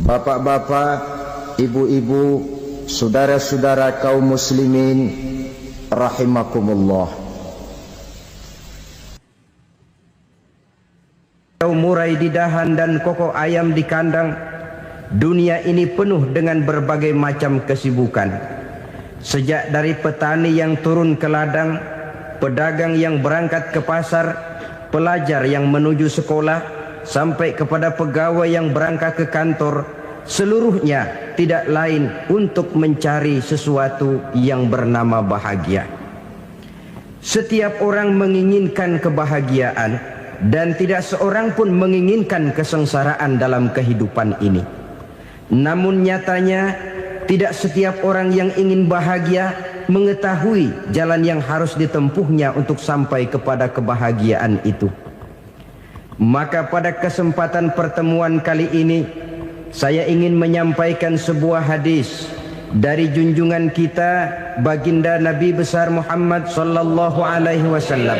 Bapak-bapak, ibu-ibu, saudara-saudara kaum muslimin rahimakumullah. Murai di dahan dan koko ayam di kandang, dunia ini penuh dengan berbagai macam kesibukan. Sejak dari petani yang turun ke ladang, pedagang yang berangkat ke pasar, pelajar yang menuju sekolah, sampai kepada pegawai yang berangkat ke kantor, seluruhnya tidak lain untuk mencari sesuatu yang bernama bahagia. Setiap orang menginginkan kebahagiaan dan tidak seorang pun menginginkan kesengsaraan dalam kehidupan ini. Namun nyatanya tidak setiap orang yang ingin bahagia mengetahui jalan yang harus ditempuhnya untuk sampai kepada kebahagiaan itu. Maka pada kesempatan pertemuan kali ini saya ingin menyampaikan sebuah hadis dari junjungan kita baginda Nabi besar Muhammad sallallahu alaihi wasallam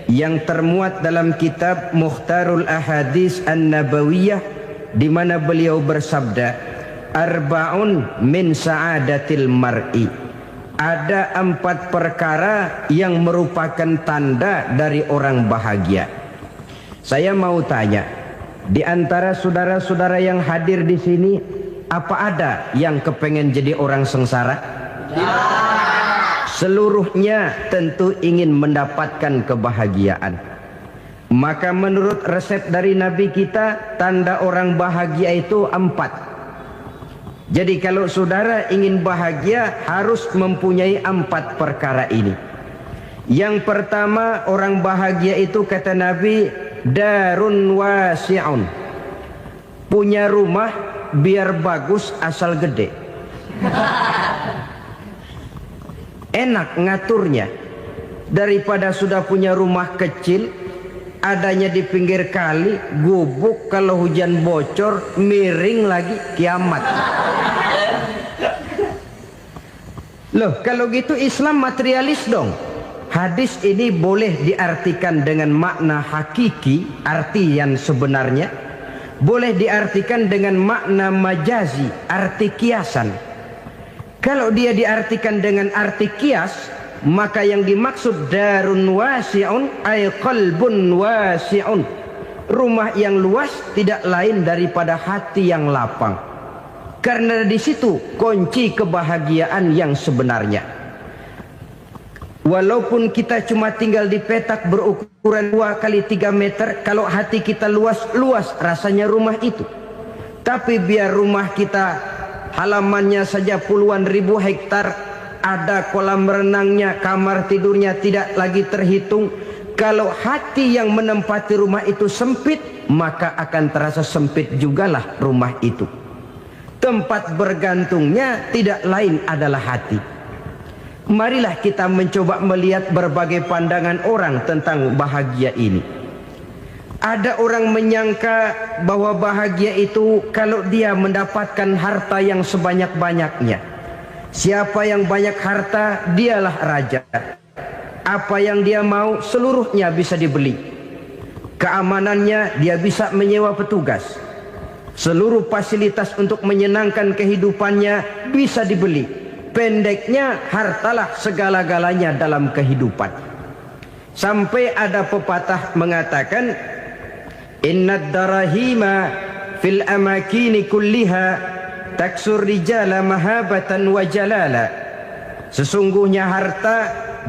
yang termuat dalam kitab Mukhtarul Ahadits An-Nabawiyah, di mana beliau bersabda, arba'un min sa'adatil mar'i. Ada 4 perkara yang merupakan tanda dari orang bahagia. Saya mau tanya, di antara saudara-saudara yang hadir di sini, apa ada yang kepengen jadi orang sengsara? Seluruhnya tentu ingin mendapatkan kebahagiaan. Maka menurut resep dari Nabi kita, tanda orang bahagia itu 4. Jadi kalau saudara ingin bahagia, harus mempunyai 4 perkara ini. Yang pertama, orang bahagia itu kata Nabi, darun wasi'un, punya rumah biar bagus asal gede, enak ngaturnya, daripada sudah punya rumah kecil adanya di pinggir kali, gubuk, kalau hujan bocor miring lagi, kiamat. Loh, kalau gitu Islam materialis dong. Hadis ini boleh diartikan dengan makna hakiki, arti yang sebenarnya. Boleh diartikan dengan makna majazi, arti kiasan. Kalau dia diartikan dengan arti kias, maka yang dimaksud darun wasi'un ay qalbun wasi'un. Rumah yang luas tidak lain daripada hati yang lapang. Karena di situ kunci kebahagiaan yang sebenarnya. Walaupun kita cuma tinggal di petak berukuran 2 kali 3 meter, kalau hati kita luas-luas rasanya rumah itu. Tapi biar rumah kita halamannya saja puluhan ribu hektar, ada kolam renangnya, kamar tidurnya tidak lagi terhitung. Kalau hati yang menempati rumah itu sempit, maka akan terasa sempit jugalah rumah itu. Tempat bergantungnya tidak lain adalah hati. Marilah kita mencoba melihat berbagai pandangan orang tentang bahagia ini. Ada orang menyangka bahwa bahagia itu kalau dia mendapatkan harta yang sebanyak-banyaknya. Siapa yang banyak harta, dialah raja. Apa yang dia mau, seluruhnya bisa dibeli. Keamanannya, dia bisa menyewa petugas. Seluruh fasilitas untuk menyenangkan kehidupannya bisa dibeli. Pendeknya, hartalah segala-galanya dalam kehidupan. Sampai ada pepatah mengatakan, innad darahima fil amakini kulliha taksur rijala mahabatan wa jalala. Sesungguhnya harta,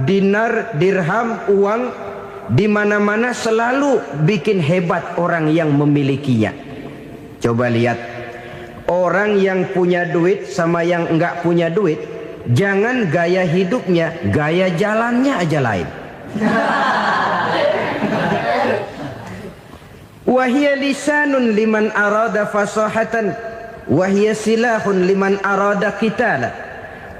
dinar, dirham, uang, di mana-mana selalu bikin hebat orang yang memilikinya. Coba lihat, orang yang punya duit sama yang enggak punya duit, jangan gaya hidupnya, gaya jalannya aja lain. Wahia lisanun liman arada fasahatan, wahia silahun liman arada qitala.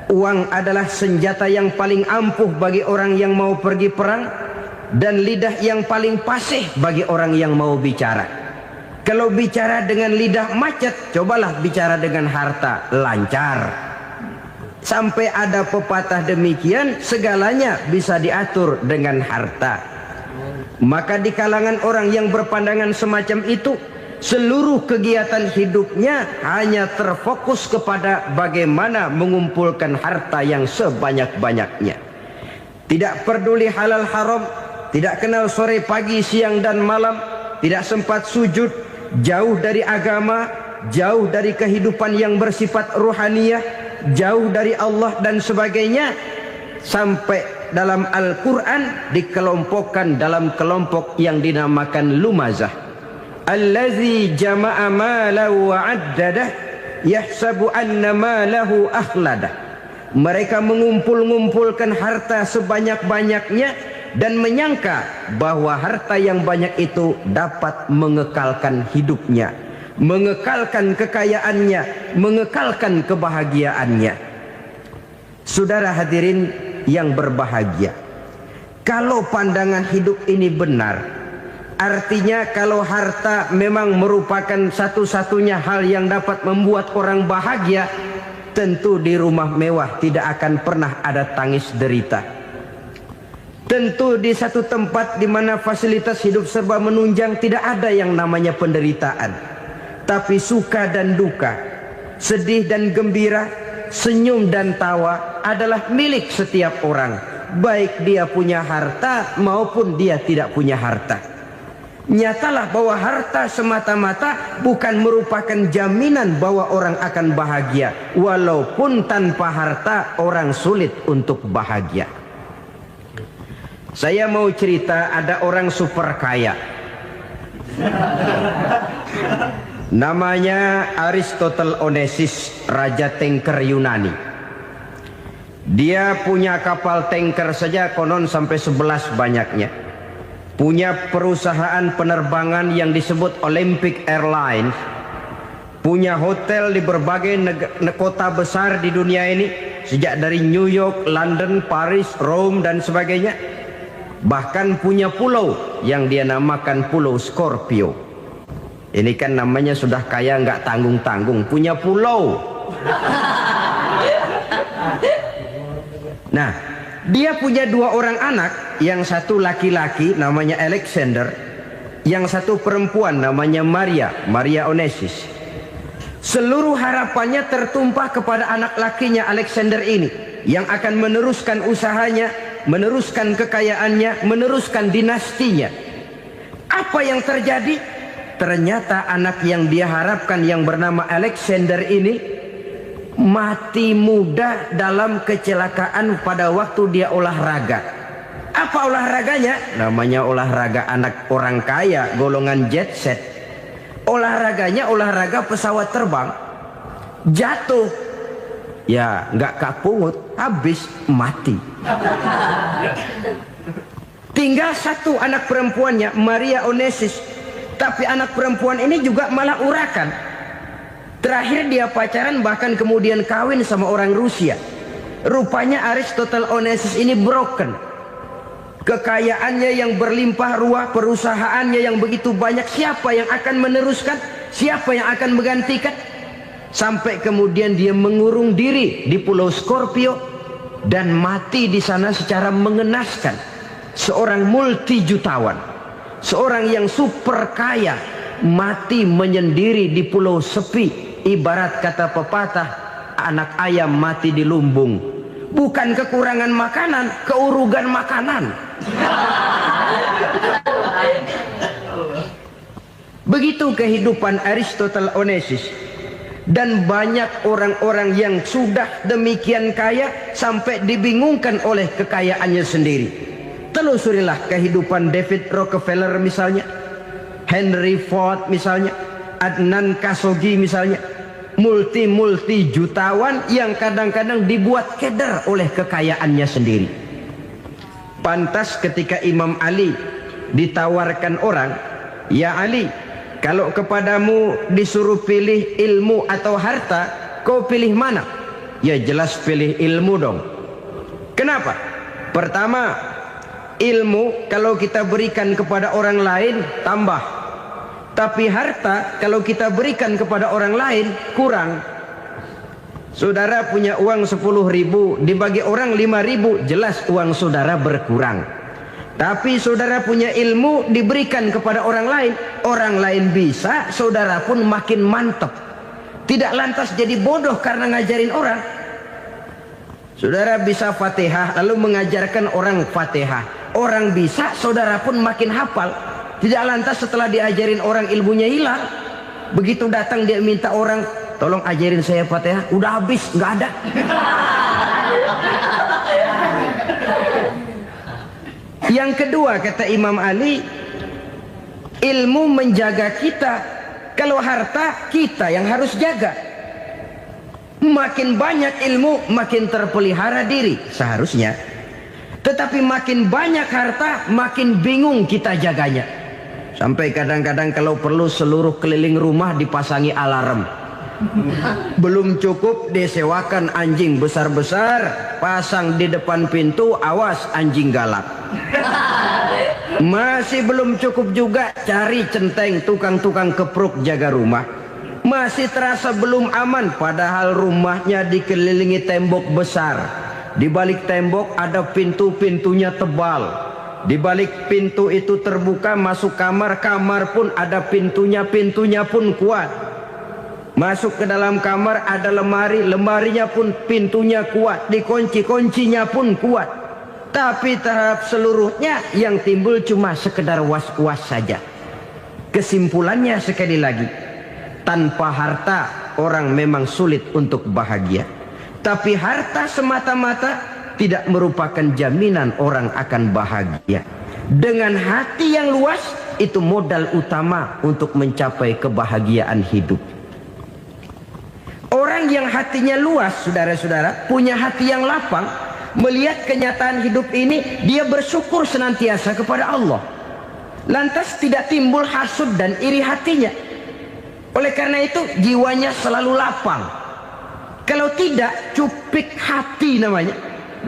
Uang adalah senjata yang paling ampuh bagi orang yang mau pergi perang, dan lidah yang paling fasih bagi orang yang mau bicara. Kalau bicara dengan lidah macet, cobalah bicara dengan harta, lancar. Sampai ada pepatah demikian, segalanya bisa diatur dengan harta. Maka di kalangan orang yang berpandangan semacam itu, seluruh kegiatan hidupnya hanya terfokus kepada bagaimana mengumpulkan harta yang sebanyak-banyaknya. Tidak peduli halal haram, tidak kenal sore pagi siang dan malam, tidak sempat sujud, jauh dari agama, jauh dari kehidupan yang bersifat ruhaniyah, jauh dari Allah dan sebagainya. Sampai dalam Al-Quran dikelompokkan dalam kelompok yang dinamakan lumazah. Allazi jama'a malahu wa 'addadah yahsabu anna malahu akhladah. Mereka mengumpul-ngumpulkan harta sebanyak-banyaknya dan menyangka bahwa harta yang banyak itu dapat mengekalkan hidupnya, mengekalkan kekayaannya, mengekalkan kebahagiaannya. Saudara hadirin yang berbahagia, kalau pandangan hidup ini benar, artinya kalau harta memang merupakan satu-satunya hal yang dapat membuat orang bahagia, tentu di rumah mewah tidak akan pernah ada tangis derita. Tentu di satu tempat di mana fasilitas hidup serba menunjang tidak ada yang namanya penderitaan. Tapi suka dan duka, sedih dan gembira, senyum dan tawa adalah milik setiap orang, baik dia punya harta maupun dia tidak punya harta. Nyatalah bahwa harta semata-mata bukan merupakan jaminan bahwa orang akan bahagia, walaupun tanpa harta orang sulit untuk bahagia. Saya mau cerita, ada orang super kaya, namanya Aristotle Onesius, raja tanker Yunani. Dia punya kapal tanker saja konon sampai 11 banyaknya. Punya perusahaan penerbangan yang disebut Olympic Airlines. Punya hotel di berbagai kota besar di dunia ini, sejak dari New York, London, Paris, Rome dan sebagainya. Bahkan punya pulau yang dia namakan Pulau Scorpio. Ini kan namanya sudah kaya nggak tanggung-tanggung, punya pulau. Nah, dia punya 2 orang anak, yang satu laki-laki namanya Alexander, yang satu perempuan namanya Maria Onesius. Seluruh harapannya tertumpah kepada anak lakinya Alexander ini, yang akan meneruskan usahanya, meneruskan kekayaannya, meneruskan dinastinya. Apa yang terjadi? Ternyata anak yang dia harapkan yang bernama Alexander ini mati muda dalam kecelakaan pada waktu dia olahraga. Apa olahraganya? Namanya olahraga anak orang kaya, golongan jet set. Olahraganya olahraga pesawat terbang. Jatuh, ya nggak kapungut, habis mati. Tinggal satu anak perempuannya, Maria Onesius. Tapi anak perempuan ini juga malah urakan. Terakhir dia pacaran, bahkan kemudian kawin sama orang Rusia. Rupanya Aristotle Onesius ini broken. Kekayaannya yang berlimpah ruah, perusahaannya yang begitu banyak, siapa yang akan meneruskan? Siapa yang akan menggantikan? Sampai kemudian dia mengurung diri di Pulau Scorpio dan mati di sana secara mengenaskan. Seorang multi jutawan, seorang yang super kaya, mati menyendiri di pulau sepi. Ibarat kata pepatah, anak ayam mati di lumbung. Bukan kekurangan makanan, keurugan makanan. Begitu kehidupan Aristotle Onesius. Dan banyak orang-orang yang sudah demikian kaya sampai dibingungkan oleh kekayaannya sendiri. Telusurilah kehidupan David Rockefeller misalnya, Henry Ford misalnya, Adnan Khashoggi misalnya. Multi jutawan yang kadang-kadang dibuat keder oleh kekayaannya sendiri. Pantas ketika Imam Ali ditawarkan orang, "Ya Ali, kalau kepadamu disuruh pilih ilmu atau harta, kau pilih mana?" Ya jelas pilih ilmu dong. Kenapa? Pertama, ilmu kalau kita berikan kepada orang lain tambah. Tapi harta kalau kita berikan kepada orang lain kurang. Saudara punya uang 10.000, dibagi orang 5.000, jelas uang saudara berkurang. Tapi saudara punya ilmu diberikan kepada orang lain bisa, saudara pun makin mantap. Tidak lantas jadi bodoh karena ngajarin orang. Saudara bisa Fatihah lalu mengajarkan orang Fatihah. Orang bisa, saudara pun makin hafal. Tidak lantas setelah diajarin orang ilmunya hilang. Begitu datang dia minta orang, tolong ajarin saya Fatihah, udah habis, nggak ada. Yang kedua kata Imam Ali, ilmu menjaga kita. Kalau harta kita yang harus jaga. Makin banyak ilmu makin terpelihara diri seharusnya. Tetapi makin banyak harta makin bingung kita jaganya. Sampai kadang-kadang kalau perlu seluruh keliling rumah dipasangi alarm. Belum cukup disewakan anjing besar-besar, pasang di depan pintu, awas anjing galak. Masih belum cukup juga, cari centeng tukang-tukang kepruk jaga rumah. Masih terasa belum aman, padahal rumahnya dikelilingi tembok besar. Di balik tembok ada pintu-pintunya tebal. Di balik pintu itu terbuka masuk kamar, kamar pun ada pintunya, pintunya pun kuat. Masuk ke dalam kamar ada lemari, lemarinya pun pintunya kuat, dikunci, kuncinya pun kuat. Tapi terhadap seluruhnya yang timbul cuma sekedar was-was saja. Kesimpulannya sekali lagi, tanpa harta orang memang sulit untuk bahagia. Tapi harta semata-mata tidak merupakan jaminan orang akan bahagia. Dengan hati yang luas, itu modal utama untuk mencapai kebahagiaan hidup. Orang yang hatinya luas, saudara-saudara, punya hati yang lapang, melihat kenyataan hidup ini, dia bersyukur senantiasa kepada Allah. Lantas tidak timbul hasud dan iri hatinya. Oleh karena itu jiwanya selalu lapang. Kalau tidak, cupik hati namanya.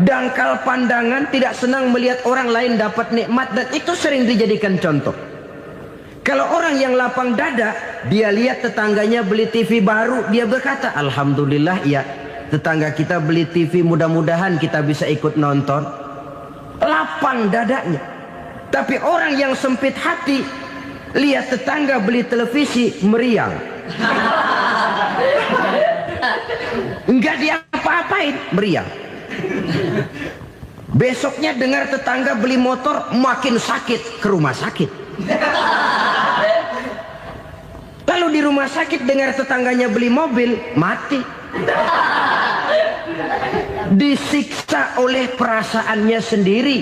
Dangkal pandangan, tidak senang melihat orang lain dapat nikmat, dan itu sering dijadikan contoh. Kalau orang yang lapang dada, dia lihat tetangganya beli TV baru, dia berkata, alhamdulillah ya, tetangga kita beli TV, mudah-mudahan kita bisa ikut nonton. Lapang dadanya. Tapi orang yang sempit hati, lihat tetangga beli televisi, meriang. Enggak diapa-apain, meriang. Besoknya dengar tetangga beli motor, makin sakit, ke rumah sakit. Lalu di rumah sakit dengar tetangganya beli mobil, mati. Disiksa oleh perasaannya sendiri.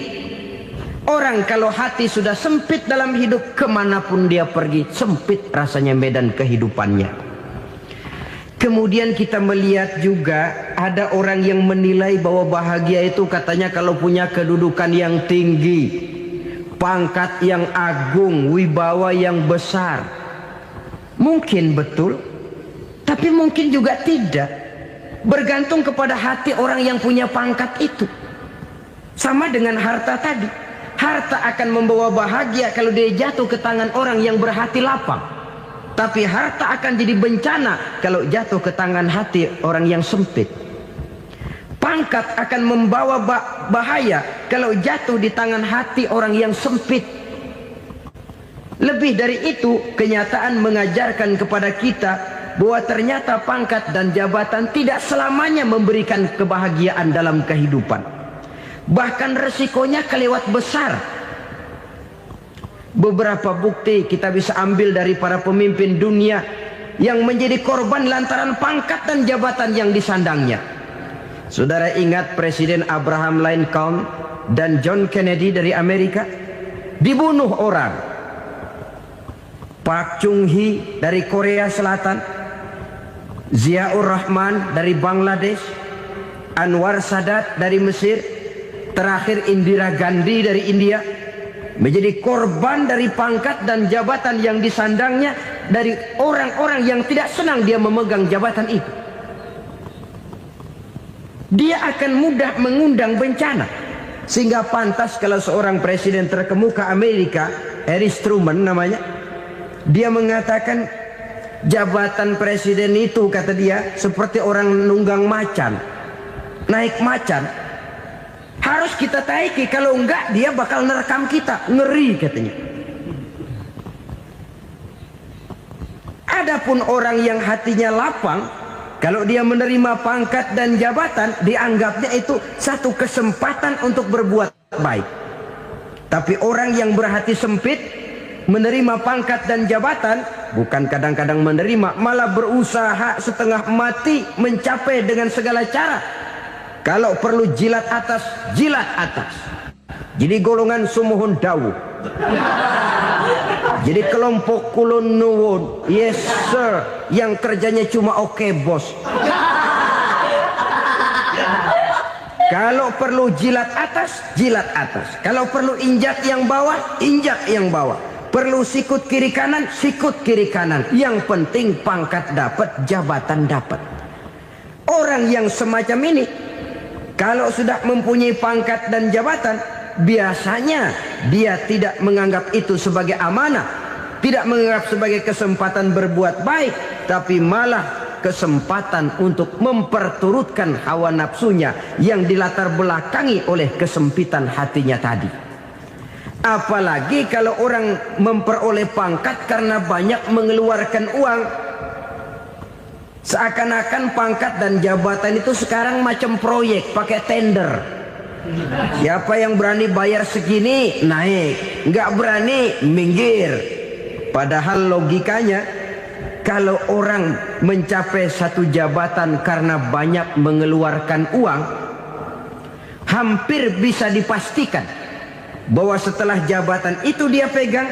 Orang kalau hati sudah sempit dalam hidup, kemanapun dia pergi, sempit rasanya medan kehidupannya. Kemudian kita melihat juga ada orang yang menilai bahwa bahagia itu katanya kalau punya kedudukan yang tinggi, pangkat yang agung, wibawa yang besar. Mungkin betul, tapi mungkin juga tidak. Bergantung kepada hati orang yang punya pangkat itu. Sama dengan harta tadi. Harta akan membawa bahagia kalau dia jatuh ke tangan orang yang berhati lapang. Tapi harta akan jadi bencana kalau jatuh ke tangan hati orang yang sempit. Pangkat akan membawa bahaya kalau jatuh di tangan hati orang yang sempit. Lebih dari itu, kenyataan mengajarkan kepada kita bahwa ternyata pangkat dan jabatan tidak selamanya memberikan kebahagiaan dalam kehidupan. Bahkan resikonya kelewat besar. Beberapa bukti kita bisa ambil dari para pemimpin dunia yang menjadi korban lantaran pangkat dan jabatan yang disandangnya. Saudara ingat Presiden Abraham Lincoln dan John Kennedy dari Amerika? Dibunuh orang. Park Chung-hee dari Korea Selatan, Ziaur Rahman dari Bangladesh, Anwar Sadat dari Mesir, terakhir Indira Gandhi dari India, menjadi korban dari pangkat dan jabatan yang disandangnya dari orang-orang yang tidak senang dia memegang jabatan itu. Dia akan mudah mengundang bencana. Sehingga pantas kalau seorang presiden terkemuka Amerika, Harry Truman namanya, dia mengatakan jabatan presiden itu, kata dia, seperti orang nunggang macan. Naik macan, Harus kita taiki, kalau enggak dia bakal nerekam kita. Ngeri katanya. Adapun orang yang hatinya lapang, kalau dia menerima pangkat dan jabatan, dianggapnya itu satu kesempatan untuk berbuat baik. Tapi orang yang berhati sempit, menerima pangkat dan jabatan, bukan kadang-kadang menerima, malah berusaha setengah mati mencapai dengan segala cara. Kalau perlu jilat atas, jilat atas. Jadi golongan sumuhun dawuh. Jadi kelompok kulon nuwun, yes sir, yang kerjanya cuma oke bos. Kalau perlu jilat atas, jilat atas. Kalau perlu injak yang bawah, injak yang bawah. Perlu sikut kiri kanan, sikut kiri kanan. Yang penting pangkat dapat, jabatan dapat. Orang yang semacam ini, kalau sudah mempunyai pangkat dan jabatan, biasanya dia tidak menganggap itu sebagai amanah, tidak menganggap sebagai kesempatan berbuat baik, tapi malah kesempatan untuk memperturutkan hawa nafsunya yang dilatar belakangi oleh kesempitan hatinya tadi. Apalagi kalau orang memperoleh pangkat karena banyak mengeluarkan uang. Seakan-akan pangkat dan jabatan itu sekarang macam proyek, pakai tender. Siapa yang berani bayar segini naik, nggak berani minggir. Padahal logikanya, kalau orang mencapai satu jabatan karena banyak mengeluarkan uang, hampir bisa dipastikan bahwa setelah jabatan itu dia pegang,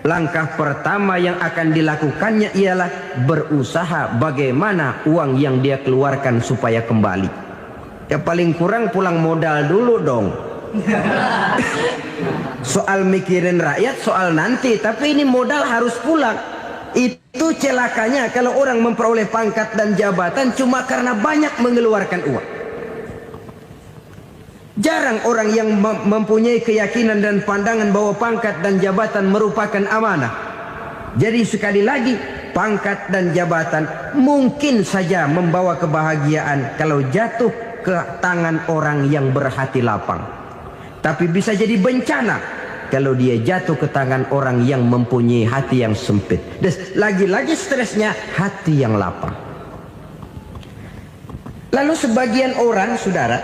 langkah pertama yang akan dilakukannya ialah berusaha bagaimana uang yang dia keluarkan supaya kembali. Ya paling kurang pulang modal dulu dong. Soal mikirin rakyat soal nanti, tapi ini modal harus pulang. Itu celakanya kalau orang memperoleh pangkat dan jabatan cuma karena banyak mengeluarkan uang. Jarang orang yang mempunyai keyakinan dan pandangan bahwa pangkat dan jabatan merupakan amanah. Jadi sekali lagi, pangkat dan jabatan mungkin saja membawa kebahagiaan kalau jatuh ke tangan orang yang berhati lapang. Tapi bisa jadi bencana kalau dia jatuh ke tangan orang yang mempunyai hati yang sempit. Dan lagi-lagi stresnya hati yang lapang. Lalu sebagian orang, saudara,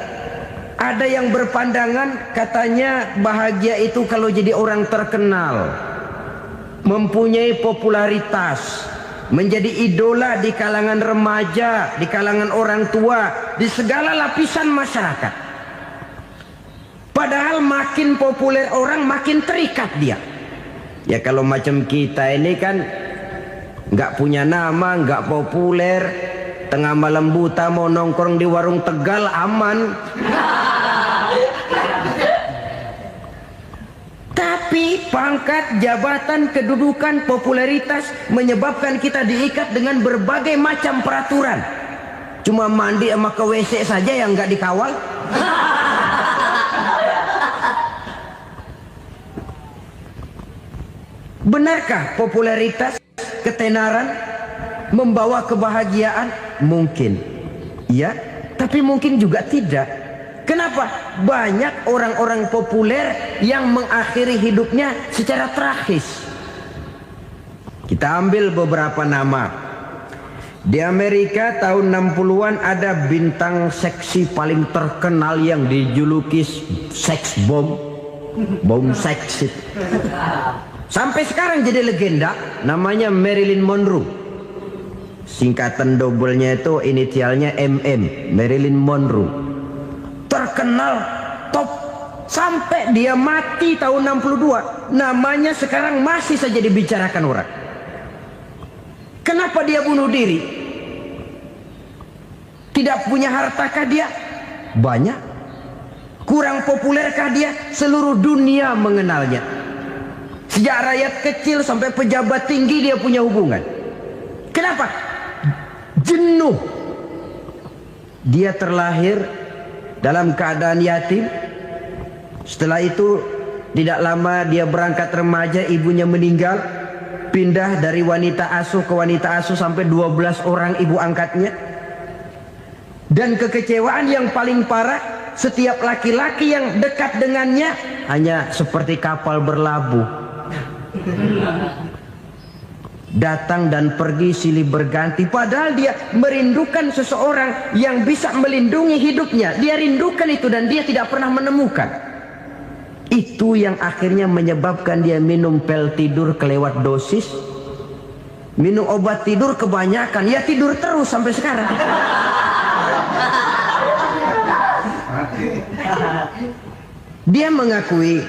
ada yang berpandangan katanya bahagia itu kalau jadi orang terkenal, mempunyai popularitas, menjadi idola di kalangan remaja, di kalangan orang tua, di segala lapisan masyarakat. Padahal makin populer orang makin terikat dia. Ya kalau macam kita ini kan nggak punya nama, nggak populer, tengah malam buta mau nongkrong di warung Tegal aman. Tapi pangkat, jabatan, kedudukan, popularitas menyebabkan kita diikat dengan berbagai macam peraturan. Cuma mandi sama ke WC saja yang nggak dikawal. Benarkah popularitas, ketenaran membawa kebahagiaan? Mungkin. Ya, tapi mungkin juga tidak. Kenapa? Banyak orang-orang populer yang mengakhiri hidupnya secara tragis. Kita ambil beberapa nama. Di Amerika tahun 60-an ada bintang seksi paling terkenal yang dijuluki seks bom. Bom seks. Sampai sekarang jadi legenda, namanya Marilyn Monroe. Singkatan doublenya itu inisialnya MM, Marilyn Monroe. Terkenal, top, sampai dia mati tahun 62. Namanya sekarang masih saja dibicarakan orang. Kenapa dia bunuh diri? Tidak punya hartakah dia? Banyak. Kurang populerkah dia? Seluruh dunia mengenalnya. Sejak rakyat kecil sampai pejabat tinggi dia punya hubungan. Kenapa? Jenuh. Dia terlahir dalam keadaan yatim. Setelah itu tidak lama dia berangkat remaja, ibunya meninggal. Pindah dari wanita asuh ke wanita asuh sampai 12 orang ibu angkatnya. Dan kekecewaan yang paling parah, Setiap laki-laki yang dekat dengannya hanya seperti kapal berlabuh. Datang dan pergi silih berganti. Padahal dia merindukan seseorang yang bisa melindungi hidupnya. Dia rindukan itu dan dia tidak pernah menemukan. Itu yang akhirnya menyebabkan dia minum pil tidur kelewat dosis. Minum obat tidur kebanyakan. Ya tidur terus sampai sekarang. Dia mengakui,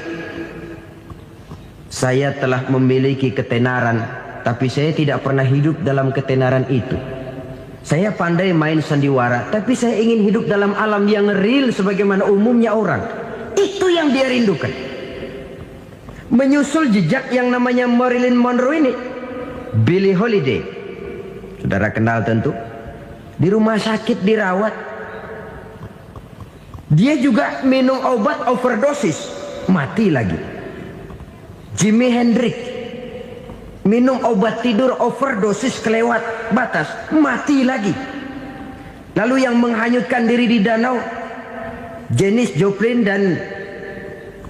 saya telah memiliki ketenaran, tapi saya tidak pernah hidup dalam ketenaran itu. Saya pandai main sandiwara, tapi saya ingin hidup dalam alam yang real sebagaimana umumnya orang. Itu yang dia rindukan. Menyusul jejak yang namanya Marilyn Monroe ini, Billie Holiday, saudara kenal tentu. Di rumah sakit dirawat. Dia juga minum obat overdosis, mati lagi. Jimi Hendrix minum obat tidur overdosis kelewat batas, mati lagi. Lalu yang menghanyutkan diri di danau, Janis Joplin dan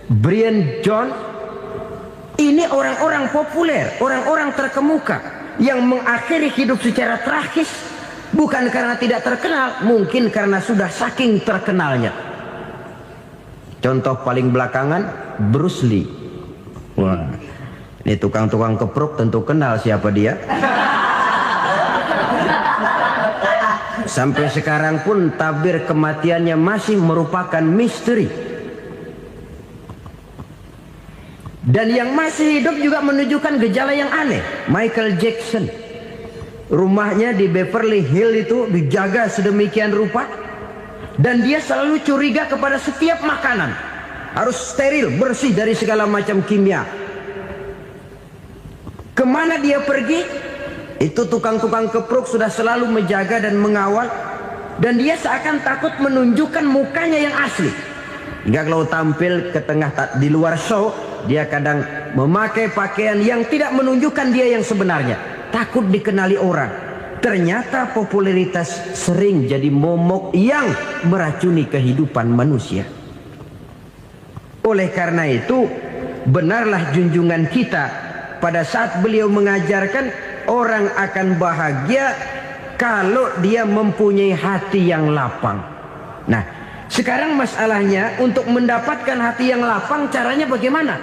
Brian Jones. Ini orang-orang populer, orang-orang terkemuka yang mengakhiri hidup secara tragis, bukan karena tidak terkenal, mungkin karena sudah saking terkenalnya. Contoh paling belakangan, Bruce Lee. Wah, ini tukang-tukang kepruk tentu kenal siapa dia. Sampai sekarang pun tabir kematiannya masih merupakan misteri. Dan yang masih hidup juga menunjukkan gejala yang aneh. Michael Jackson, rumahnya di Beverly Hills itu dijaga sedemikian rupa. Dan dia selalu curiga kepada setiap makanan. Harus steril, bersih dari segala macam kimia. Kemana dia pergi, itu tukang-tukang kepruk sudah selalu menjaga dan mengawal. Dan dia seakan takut menunjukkan mukanya yang asli. Hingga kalau tampil ke tengah di luar show, dia kadang memakai pakaian yang tidak menunjukkan dia yang sebenarnya. Takut dikenali orang. Ternyata popularitas sering jadi momok yang meracuni kehidupan manusia. Oleh karena itu, benarlah junjungan kita pada saat beliau mengajarkan orang akan bahagia kalau dia mempunyai hati yang lapang. Nah, sekarang masalahnya untuk mendapatkan hati yang lapang caranya bagaimana?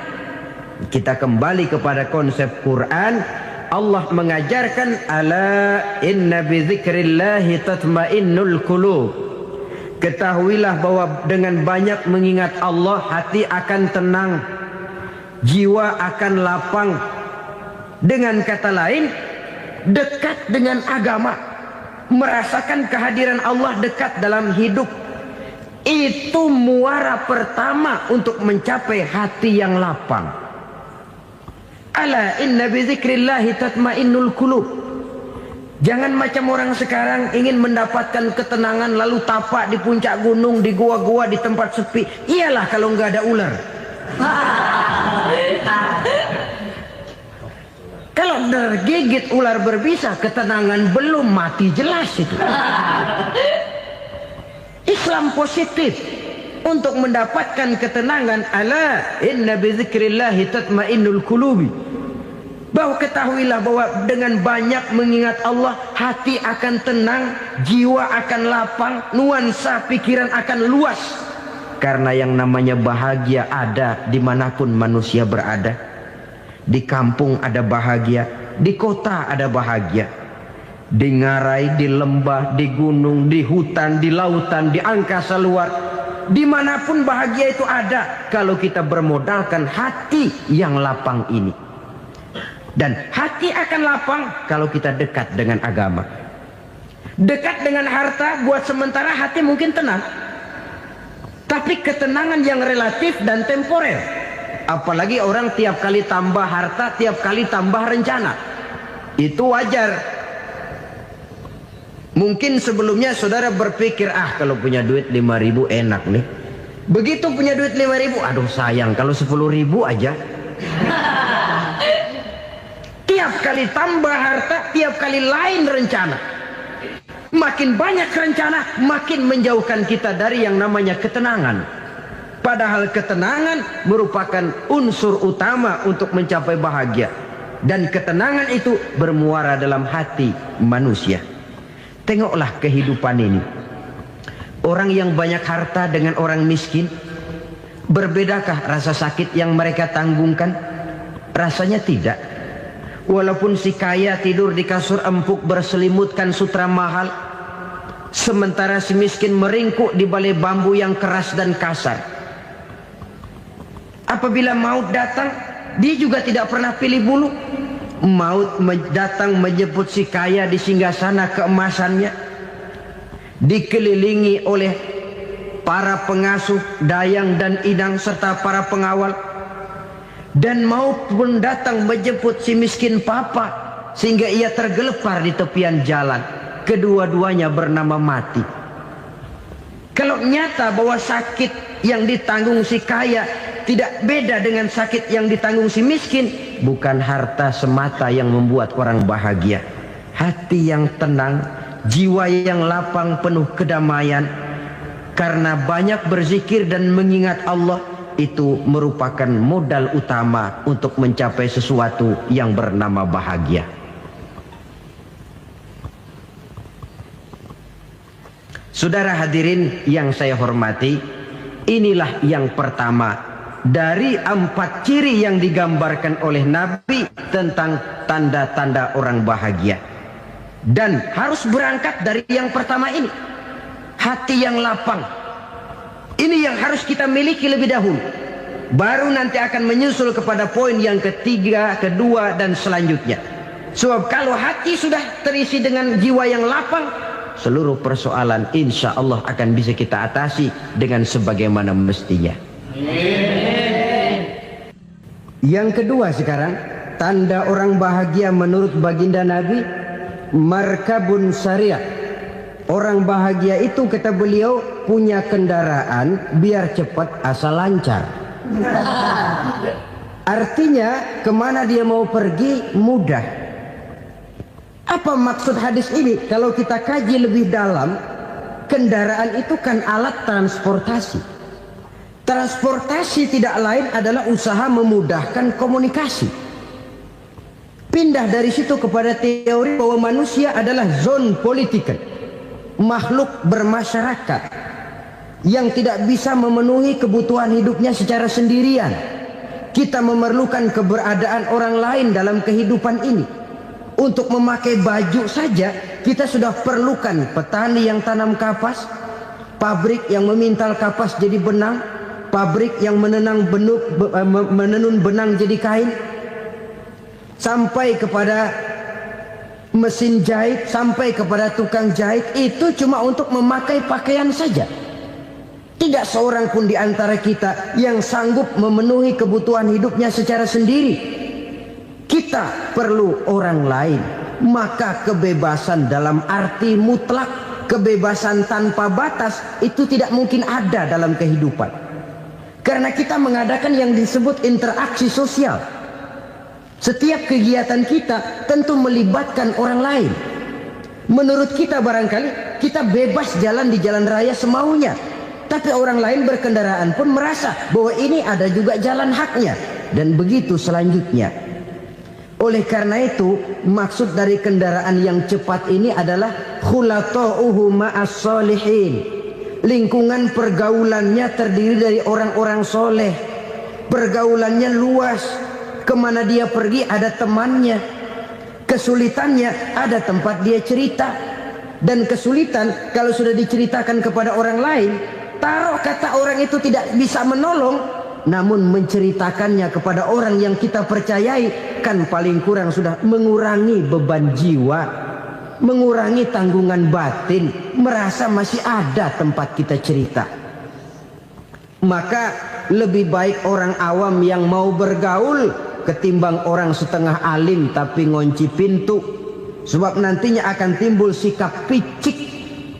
Kita kembali kepada konsep Quran. Allah mengajarkan, ala inna bi dzikrillahi tatmainnul qulub. Ketahuilah bahwa dengan banyak mengingat Allah, hati akan tenang, jiwa akan lapang. Dengan kata lain, dekat dengan agama, merasakan kehadiran Allah dekat dalam hidup. Itu muara pertama untuk mencapai hati yang lapang. Ala inna bi dzikrillahi tatmainnul qulub. Jangan macam orang sekarang ingin mendapatkan ketenangan lalu tapak di puncak gunung, di gua-gua, di tempat sepi. Iyalah kalau nggak ada ular. Kalau tergigit ular berbisa, ketenangan belum, mati jelas itu. Islam positif untuk mendapatkan ketenangan. Ala inna bi dzikrillahi tatmainnul qulubi. Bahwa ketahuilah bahwa dengan banyak mengingat Allah, hati akan tenang, jiwa akan lapang, nuansa pikiran akan luas. Karena yang namanya bahagia ada dimanapun manusia berada. Di kampung ada bahagia, di kota ada bahagia. Di ngarai, di lembah, di gunung, di hutan, di lautan, di angkasa luar. Dimanapun bahagia itu ada kalau kita bermodalkan hati yang lapang ini. Dan hati akan lapang kalau kita dekat dengan agama. Dekat dengan harta buat sementara hati mungkin tenang. Tapi ketenangan yang relatif dan temporer. Apalagi orang tiap kali tambah harta, tiap kali tambah rencana. Itu wajar. Mungkin sebelumnya saudara berpikir, kalau punya duit 5.000 enak nih. Begitu punya duit 5.000, aduh sayang kalau 10.000 aja. Tiap kali tambah harta, tiap kali lain rencana. Semakin banyak rencana, makin menjauhkan kita dari yang namanya ketenangan. Padahal ketenangan merupakan unsur utama untuk mencapai bahagia. Dan ketenangan itu bermuara dalam hati manusia. Tengoklah kehidupan ini. Orang yang banyak harta dengan orang miskin, berbedakah rasa sakit yang mereka tanggungkan? Rasanya tidak. Walaupun si kaya tidur di kasur empuk berselimutkan sutra mahal, sementara si miskin meringkuk di balai bambu yang keras dan kasar. Apabila maut datang, dia juga tidak pernah pilih bulu. Maut datang menjemput si kaya di singgasana keemasannya, dikelilingi oleh para pengasuh, dayang dan idang serta para pengawal. Dan maut pun datang menjemput si miskin papa, sehingga ia tergelepar di tepian jalan. Kedua-duanya bernama mati. Kalau nyata bahwa sakit yang ditanggung si kaya tidak beda dengan sakit yang ditanggung si miskin, bukan harta semata yang membuat orang bahagia. Hati yang tenang, jiwa yang lapang penuh kedamaian, karena banyak berzikir dan mengingat Allah, itu merupakan modal utama untuk mencapai sesuatu yang bernama bahagia. Saudara hadirin yang saya hormati, inilah yang pertama dari 4 ciri yang digambarkan oleh Nabi tentang tanda-tanda orang bahagia. Dan harus berangkat dari yang pertama ini, hati yang lapang. Ini yang harus kita miliki lebih dahulu. Baru nanti akan menyusul kepada poin yang ketiga, kedua, dan selanjutnya. Sebab kalau hati sudah terisi dengan jiwa yang lapang, seluruh persoalan insya Allah akan bisa kita atasi dengan sebagaimana mestinya. Yang kedua sekarang, tanda orang bahagia menurut baginda Nabi, markabun syariah. Orang bahagia itu, kata beliau, punya kendaraan biar cepat asal lancar. Artinya kemana dia mau pergi mudah. Apa maksud hadis ini? Kalau kita kaji lebih dalam, kendaraan itu kan alat transportasi. Transportasi tidak lain adalah usaha memudahkan komunikasi. Pindah dari situ kepada teori bahwa manusia adalah zon political, makhluk bermasyarakat yang tidak bisa memenuhi kebutuhan hidupnya secara sendirian. Kita memerlukan keberadaan orang lain dalam kehidupan ini. Untuk memakai baju saja kita sudah perlukan petani yang tanam kapas, pabrik yang memintal kapas jadi benang, pabrik yang menenun benang jadi kain, sampai kepada mesin jahit, sampai kepada tukang jahit. Itu cuma untuk memakai pakaian saja. Tidak seorang pun di antara kita yang sanggup memenuhi kebutuhan hidupnya secara sendiri. Kita perlu orang lain. Maka kebebasan dalam arti mutlak, kebebasan tanpa batas, itu tidak mungkin ada dalam kehidupan. Karena kita mengadakan yang disebut interaksi sosial. Setiap kegiatan kita tentu melibatkan orang lain. Menurut kita barangkali kita bebas jalan di jalan raya semaunya, tapi orang lain berkendaraan pun merasa bahwa ini ada juga jalan haknya, dan begitu selanjutnya. Oleh karena itu, maksud dari kendaraan yang cepat ini adalah khulata'uhu ma'as solihin. Lingkungan pergaulannya terdiri dari orang-orang soleh. Pergaulannya luas. Kemana dia pergi ada temannya. Kesulitannya ada tempat dia cerita. Dan kesulitan kalau sudah diceritakan kepada orang lain, taruh kata orang itu tidak bisa menolong, namun menceritakannya kepada orang yang kita percayai, kan paling kurang sudah mengurangi beban jiwa, mengurangi tanggungan batin, merasa masih ada tempat kita cerita. Maka lebih baik orang awam yang mau bergaul ketimbang orang setengah alim tapi ngunci pintu. Sebab nantinya akan timbul sikap picik,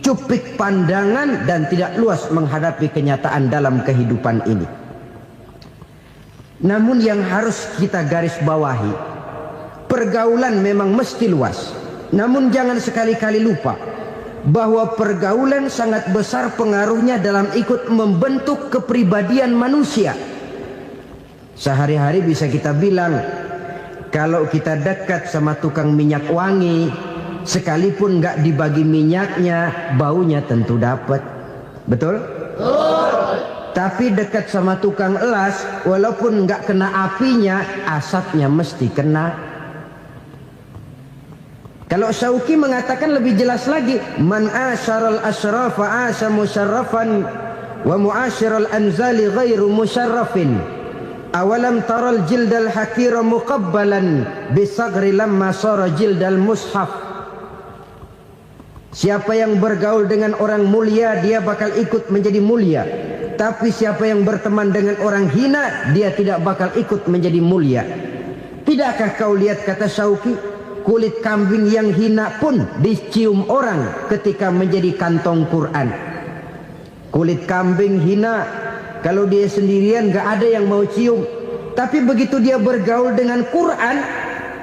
cupik pandangan, dan tidak luas menghadapi kenyataan dalam kehidupan ini. Namun yang harus kita garis bawahi, pergaulan memang mesti luas. Namun jangan sekali-kali lupa bahwa pergaulan sangat besar pengaruhnya dalam ikut membentuk kepribadian manusia. Sehari-hari bisa kita bilang, kalau kita dekat sama tukang minyak wangi, sekalipun nggak dibagi minyaknya, baunya tentu dapat. Betul? Tapi dekat sama tukang elas, walaupun nggak kena apinya, asapnya mesti kena. Kalau Syauqi mengatakan lebih jelas lagi, man asyaral asrafa asa musyarrafan wa muasyiral anzali ghairu musyarrafin. Awalam taral jildal hakira muqabbalan bisagri lamma sara jildal mushaf. Siapa yang bergaul dengan orang mulia, dia bakal ikut menjadi mulia. Tapi siapa yang berteman dengan orang hina, dia tidak bakal ikut menjadi mulia. Tidakkah kau lihat, kata Syauqi, kulit kambing yang hina pun dicium orang ketika menjadi kantong Quran. Kulit kambing hina, kalau dia sendirian gak ada yang mau cium. Tapi begitu dia bergaul dengan Quran,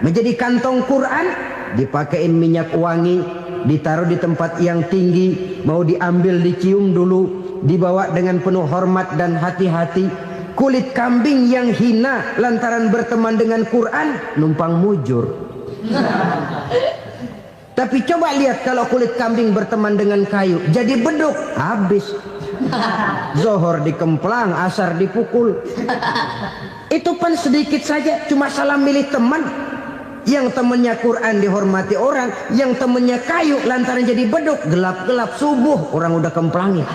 menjadi kantong Quran, dipakein minyak wangi, ditaruh di tempat yang tinggi, mau diambil dicium dulu, dibawa dengan penuh hormat dan hati-hati. Kulit kambing yang hina lantaran berteman dengan Quran, numpang mujur. Tapi coba lihat kalau kulit kambing berteman dengan kayu, jadi beduk, habis. Zohor dikemplang, asar dipukul. Itu pun sedikit saja, cuma salah milih teman. Yang temannya Quran dihormati orang, yang temannya kayu lantaran jadi beduk, gelap-gelap subuh orang udah kemplangin.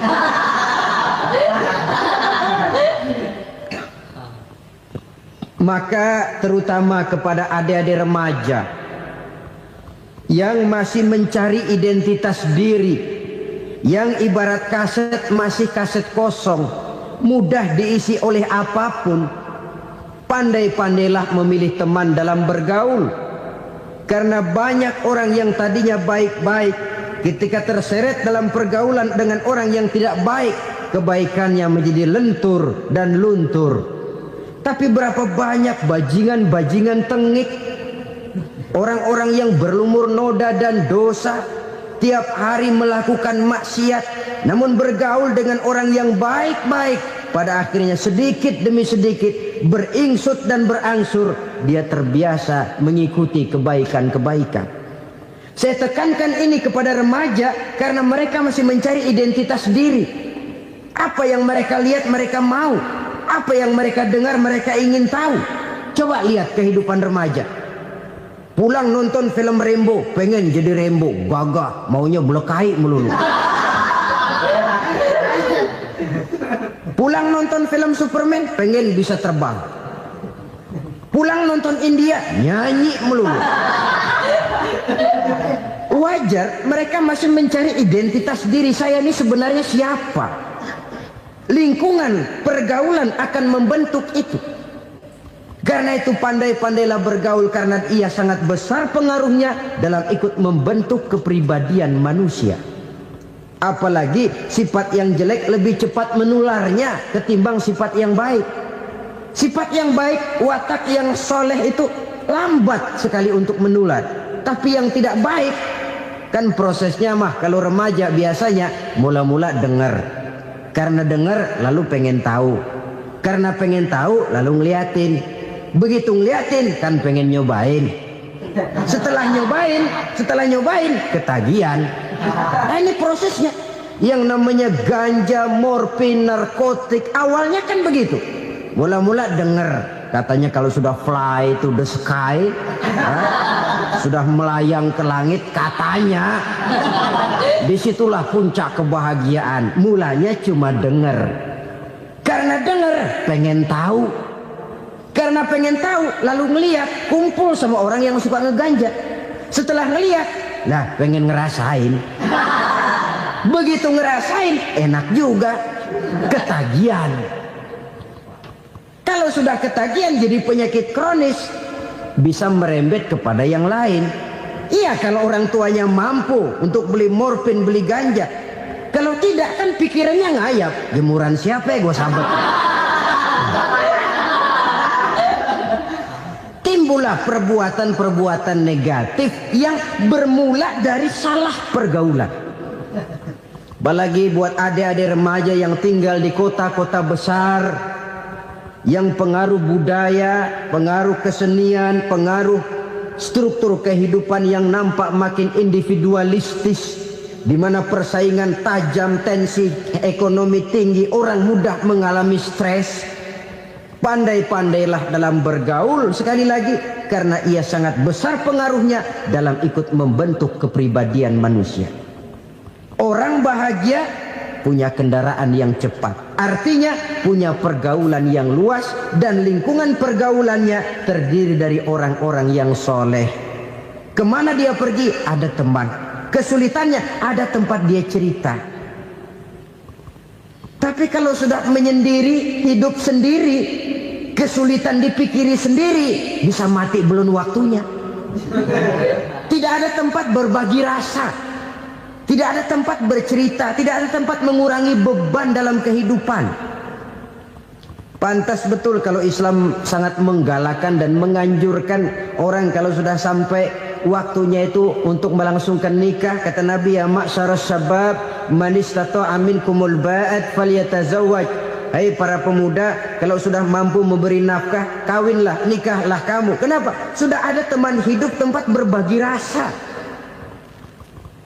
Maka terutama kepada adik-adik remaja yang masih mencari identitas diri, yang ibarat kaset masih kaset kosong, mudah diisi oleh apapun, pandai-pandailah memilih teman dalam bergaul. Karena banyak orang yang tadinya baik-baik, ketika terseret dalam pergaulan dengan orang yang tidak baik, kebaikannya menjadi lentur dan luntur. Tapi berapa banyak bajingan-bajingan tengik, orang-orang yang berlumur noda dan dosa, tiap hari melakukan maksiat, namun bergaul dengan orang yang baik-baik, pada akhirnya sedikit demi sedikit beringsut dan berangsur dia terbiasa mengikuti kebaikan-kebaikan. Saya tekankan ini kepada remaja karena mereka masih mencari identitas diri. Apa yang mereka lihat mereka mau, apa yang mereka dengar mereka ingin tahu. Coba lihat kehidupan remaja. Pulang nonton film Rambo, pengen jadi Rambo, gagah, maunya belekai melulu. Pulang nonton film Superman, pengen bisa terbang. Pulang nonton India, nyanyi melulu. Wajar, mereka masih mencari identitas diri. Saya ini sebenarnya siapa? Lingkungan, pergaulan akan membentuk itu. Karena itu pandai-pandailah bergaul, karena ia sangat besar pengaruhnya dalam ikut membentuk kepribadian manusia. Apalagi sifat yang jelek lebih cepat menularnya ketimbang sifat yang baik. Sifat yang baik, watak yang soleh itu lambat sekali untuk menular. Tapi yang tidak baik, kan prosesnya mah kalau remaja biasanya mula-mula dengar. Karena dengar lalu pengen tahu. Karena pengen tahu lalu ngeliatin. Begitu ngeliatin kan pengen nyobain. Setelah nyobain ketagihan. Nah ini prosesnya. Yang namanya ganja, morfin, narkotik, awalnya kan begitu. Mula-mula denger, katanya kalau sudah fly to the sky, sudah melayang ke langit, katanya disitulah puncak kebahagiaan. Mulanya cuma denger. Karena denger pengen tahu. Karena pengen tahu lalu ngeliat, kumpul sama orang yang suka ngeganja. Setelah ngeliat, nah pengen ngerasain. Begitu ngerasain enak juga, ketagihan. Kalau sudah ketagihan jadi penyakit kronis, bisa merembet kepada yang lain. Iya, kalau orang tuanya mampu untuk beli morfin, beli ganja. Kalau tidak kan pikirannya ngayap, jemuran siapa ya gue sabet. Timbullah perbuatan-perbuatan negatif yang bermula dari salah pergaulan. Apalagi buat adik-adik remaja yang tinggal di kota-kota besar, yang pengaruh budaya, pengaruh kesenian, pengaruh struktur kehidupan yang nampak makin individualistis, di mana persaingan tajam, tensi ekonomi tinggi, orang mudah mengalami stres. Pandai-pandailah dalam bergaul, sekali lagi, karena ia sangat besar pengaruhnya dalam ikut membentuk kepribadian manusia. Orang bahagia punya kendaraan yang cepat, artinya punya pergaulan yang luas, dan lingkungan pergaulannya terdiri dari orang-orang yang soleh. Kemana dia pergi ada teman, kesulitannya ada tempat dia cerita. Tapi kalau sudah menyendiri, hidup sendiri, kesulitan dipikiri sendiri, bisa mati belum waktunya. Tidak ada tempat berbagi rasa, tidak ada tempat bercerita, tidak ada tempat mengurangi beban dalam kehidupan. Pantas betul kalau Islam sangat menggalakkan dan menganjurkan orang kalau sudah sampai waktunya itu untuk melangsungkan nikah. Kata Nabi, ya ma'syaras syabab man istata'a minkumul ba'at falyatazawwaj. Hai para pemuda, kalau sudah mampu memberi nafkah, kawinlah, nikahlah kamu. Kenapa? Sudah ada teman hidup, tempat berbagi rasa.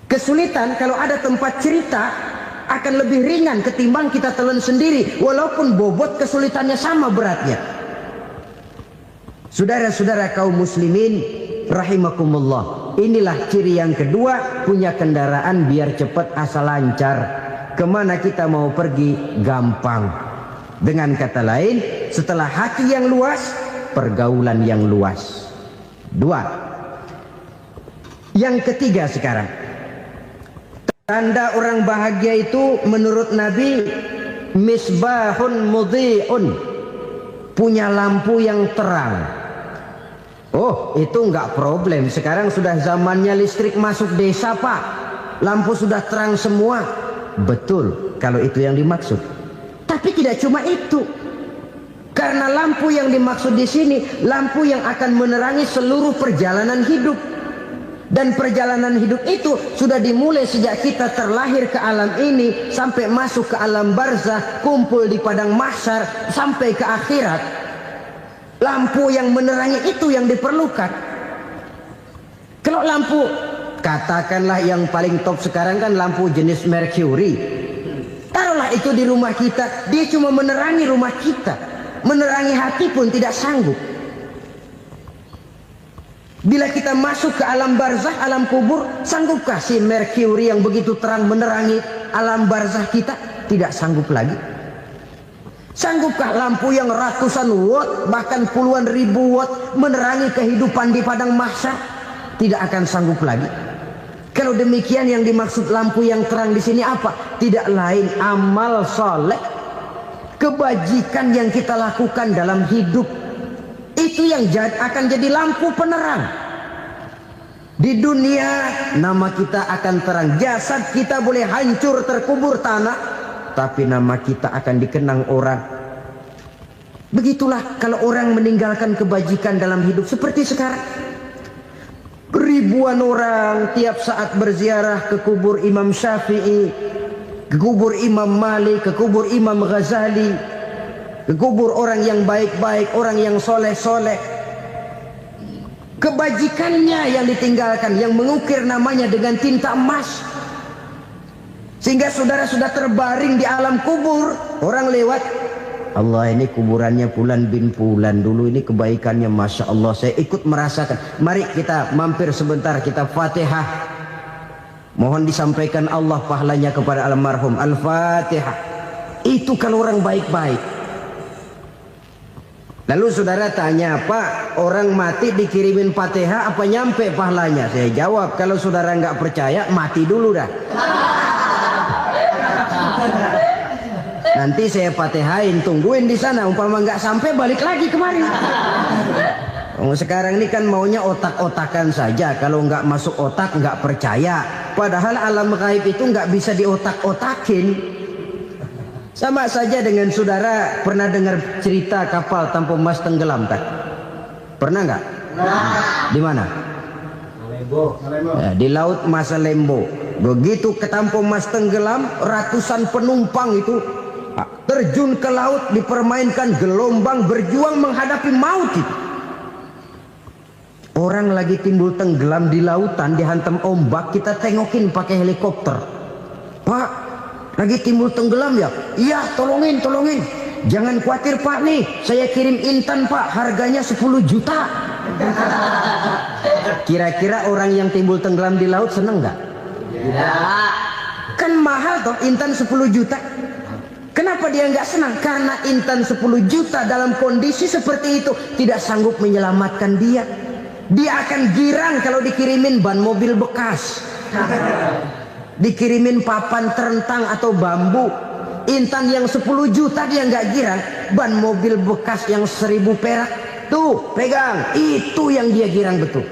Kesulitan kalau ada tempat cerita akan lebih ringan ketimbang kita telan sendiri, walaupun bobot kesulitannya sama beratnya. Saudara-saudara kaum muslimin rahimakumullah, inilah ciri yang kedua, punya kendaraan biar cepat asal lancar. Kemana kita mau pergi gampang. Dengan kata lain, setelah hati yang luas, pergaulan yang luas. Dua. Yang ketiga sekarang, tanda orang bahagia itu menurut Nabi, misbahun mudhi'un, punya lampu yang terang. Oh, itu enggak problem. Sekarang sudah zamannya listrik masuk desa, Pak. Lampu sudah terang semua. Betul, kalau itu yang dimaksud. Tapi tidak cuma itu. Karena lampu yang dimaksud di sini, lampu yang akan menerangi seluruh perjalanan hidup. Dan perjalanan hidup itu sudah dimulai sejak kita terlahir ke alam ini, sampai masuk ke alam barzakh, kumpul di padang mahsyar, sampai ke akhirat. Lampu yang menerangi itu yang diperlukan. Kalau lampu, katakanlah yang paling top sekarang kan lampu jenis Mercury. Taruhlah itu di rumah kita, dia cuma menerangi rumah kita, menerangi hati pun tidak sanggup. Bila kita masuk ke alam barzakh, alam kubur, sanggupkah si Mercury yang begitu terang menerangi alam barzakh kita? Tidak sanggup lagi. Sanggupkah lampu yang ratusan watt, bahkan puluhan ribu watt menerangi kehidupan di padang mahsyar? Tidak akan sanggup lagi. Kalau demikian, yang dimaksud lampu yang terang di sini apa? Tidak lain amal soleh, kebajikan yang kita lakukan dalam hidup. Itu yang akan jadi lampu penerang. Di dunia nama kita akan terang. Jasad kita boleh hancur terkubur tanah, tapi nama kita akan dikenang orang. Begitulah kalau orang meninggalkan kebajikan dalam hidup seperti sekarang. Ribuan orang tiap saat berziarah ke kubur Imam Syafi'i, ke kubur Imam Malik, ke kubur Imam Ghazali, ke kubur orang yang baik-baik, orang yang soleh-soleh. Kebajikannya yang ditinggalkan, yang mengukir namanya dengan tinta emas. Sehingga saudara sudah terbaring di alam kubur, orang lewat, Allah, ini kuburannya Fulan bin Fulan, dulu ini kebaikannya Masya Allah, saya ikut merasakan. Mari kita mampir sebentar, kita Fatihah. Mohon disampaikan Allah pahalanya kepada almarhum. Al-Fatihah. Itu kalau orang baik-baik. Lalu saudara tanya, Pak, orang mati dikirimin Fatihah apa nyampe pahalanya? Saya jawab, kalau saudara nggak percaya, mati dulu dah. Nanti saya Fatihain, tungguin di sana. Umpama nggak sampai, balik lagi kemari. Sekarang ini kan maunya otak-otakan saja. Kalau nggak masuk otak, nggak percaya. Padahal alam gaib itu nggak bisa diotak-otakin. Sama saja dengan saudara pernah dengar cerita kapal tanpa emas tenggelam kan? Pernah nggak? Di mana? Di laut Masa Lembo. Begitu ketampung Mas tenggelam, ratusan penumpang itu terjun ke laut, dipermainkan gelombang, berjuang menghadapi maut itu. Orang lagi timbul tenggelam di lautan, dihantam ombak, kita tengokin pakai helikopter. Pak, lagi timbul tenggelam ya? Iya, tolongin. Jangan khawatir Pak, nih saya kirim intan Pak, harganya 10 juta. Kira-kira orang yang timbul tenggelam di laut seneng nggak? Tidak. Kan mahal toh intan 10 juta. Kenapa dia nggak senang? Karena intan 10 juta dalam kondisi seperti itu tidak sanggup menyelamatkan dia. Dia akan girang kalau dikirimin ban mobil bekas, dikirimin papan terentang atau bambu. Intan yang 10 juta dia nggak girang. Ban mobil bekas yang 1000 perak, tuh pegang, itu yang dia girang betul.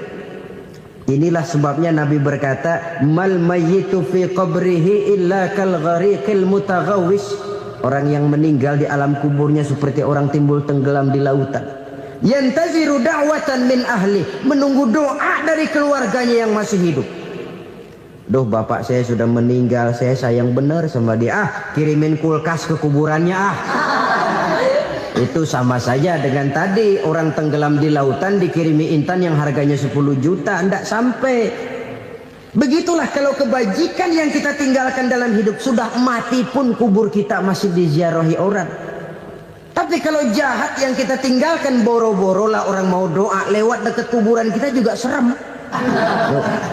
Inilah sebabnya Nabi berkata, mal mayyitu fi qabrihi illa kal ghariqil mutaghawwis. Orang yang meninggal di alam kuburnya seperti orang timbul tenggelam di lautan. Yantaziru da'watan min ahli, menunggu doa dari keluarganya yang masih hidup. Duh, bapak saya sudah meninggal, saya sayang benar sama dia. Kirimin kulkas ke kuburannya Itu sama saja dengan tadi orang tenggelam di lautan dikirimi intan yang harganya 10 juta, ndak sampai. Begitulah kalau kebajikan yang kita tinggalkan dalam hidup, sudah mati pun kubur kita masih diziarahi orang. Tapi kalau jahat yang kita tinggalkan, boro-boro lah orang mau doa lewat dekat kuburan kita juga serem.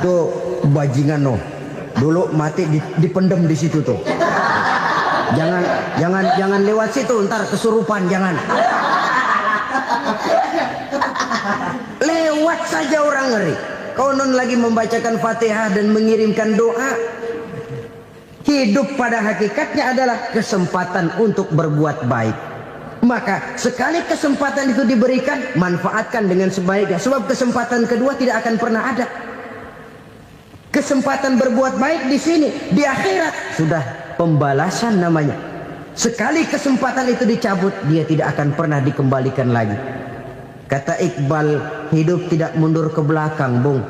Tuh bajingan dulu mati dipendem di situ tuh. Jangan lewat situ, ntar kesurupan, jangan. Lewat saja orang ngeri. Konon lagi membacakan Fatihah dan mengirimkan doa. Hidup pada hakikatnya adalah kesempatan untuk berbuat baik. Maka sekali kesempatan itu diberikan, manfaatkan dengan sebaiknya. Sebab kesempatan kedua tidak akan pernah ada. Kesempatan berbuat baik di sini, di akhirat sudah pembalasan namanya. Sekali kesempatan itu dicabut, dia tidak akan pernah dikembalikan lagi. Kata Iqbal, hidup tidak mundur ke belakang, Bung.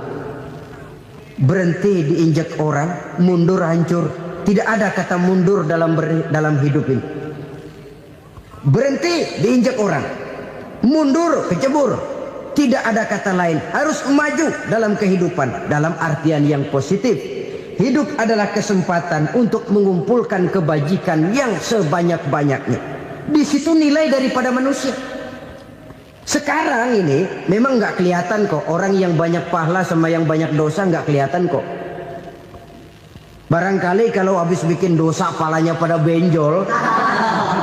Berhenti diinjak orang, mundur hancur. Tidak ada kata mundur dalam hidup ini. Berhenti diinjak orang, mundur kecebur. Tidak ada kata lain, harus maju dalam kehidupan dalam artian yang positif. Hidup adalah kesempatan untuk mengumpulkan kebajikan yang sebanyak-banyaknya. Di situ nilai daripada manusia. Sekarang ini memang nggak kelihatan kok, orang yang banyak pahala sama yang banyak dosa nggak kelihatan kok. Barangkali kalau habis bikin dosa palanya pada benjol,